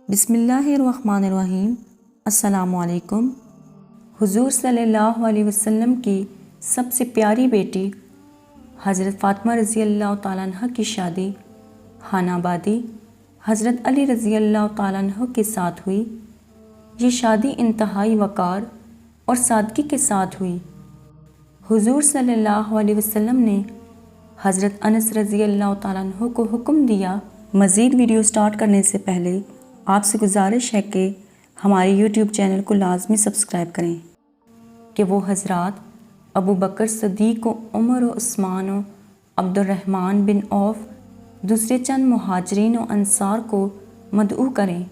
بسم اللہ الرحمن الرحیم۔ السلام علیکم۔ حضور صلی اللہ علیہ وسلم کی سب سے پیاری بیٹی حضرت فاطمہ رضی اللہ تعالیٰ عنہ کی شادی خانہ آبادی حضرت علی رضی اللہ تعالیٰ عنہ کے ساتھ ہوئی۔ یہ شادی انتہائی وقار اور سادگی کے ساتھ ہوئی۔ حضور صلی اللہ علیہ وسلم نے حضرت انس رضی اللہ تعالیٰ عنہ کو حکم دیا۔ مزید ویڈیو سٹارٹ کرنے سے پہلے آپ سے گزارش ہے کہ ہمارے یوٹیوب چینل کو لازمی سبسکرائب کریں کہ وہ حضرات ابو بکر صدیق و عمر و عثمان و عبد الرحمن بن عوف دوسرے چند مہاجرین و انصار کو مدعو کریں۔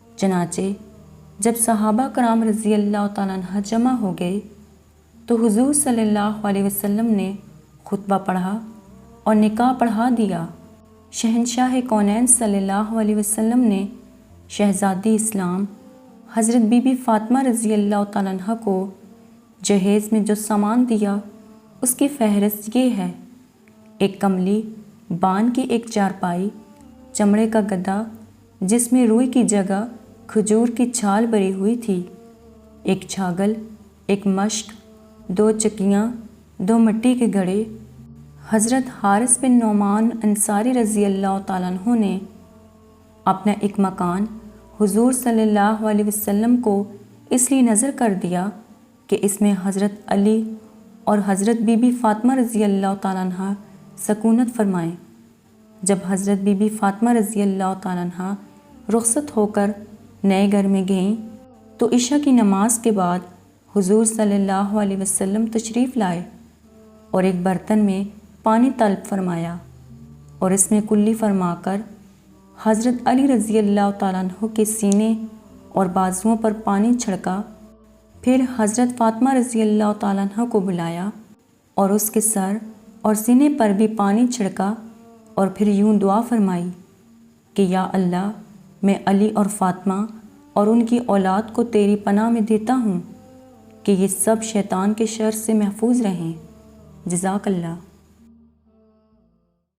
چنانچہ جب صحابہ کرام رضی اللہ تعالیٰ عنہ جمع ہو گئے تو حضور صلی اللہ علیہ وسلم نے خطبہ پڑھا اور نکاح پڑھا دیا۔ شہنشاہ کونین صلی اللہ علیہ وسلم نے شہزادی اسلام حضرت بی بی فاطمہ رضی اللہ تعالیٰ عنہ کو جہیز میں جو سامان دیا اس کی فہرست یہ ہے: ایک کملی بان کی ایک چارپائی، چمڑے کا گدا جس میں روئی کی جگہ کھجور کی چھال بری ہوئی تھی، ایک چھاگل، ایک مشک، 2 چکیاں، 2 مٹی کے گھڑے۔ حضرت حارث بن نعمان انصاری رضی اللہ تعالیٰ عنہ نے اپنا ایک مکان حضور صلی اللہ علیہ وسلم کو اس لیے نظر کر دیا کہ اس میں حضرت علی اور حضرت بی بی فاطمہ رضی اللہ تعالیٰ عنہ سکونت فرمائیں۔ جب حضرت بی بی فاطمہ رضی اللہ تعالیٰ عنہ رخصت ہو کر نئے گھر میں گئیں تو عشاء کی نماز کے بعد حضور صلی اللہ علیہ وسلم تشریف لائے اور ایک برتن میں پانی طلب فرمایا اور اس میں کلی فرما کر حضرت علی رضی اللہ تعالیٰ عنہ کے سینے اور بازوؤں پر پانی چھڑکا۔ پھر حضرت فاطمہ رضی اللہ تعالیٰ عنہ کو بلایا اور اس کے سر اور سینے پر بھی پانی چھڑکا اور پھر یوں دعا فرمائی کہ یا اللہ، میں علی اور فاطمہ اور ان کی اولاد کو تیری پناہ میں دیتا ہوں کہ یہ سب شیطان کے شر سے محفوظ رہیں۔ جزاک اللہ۔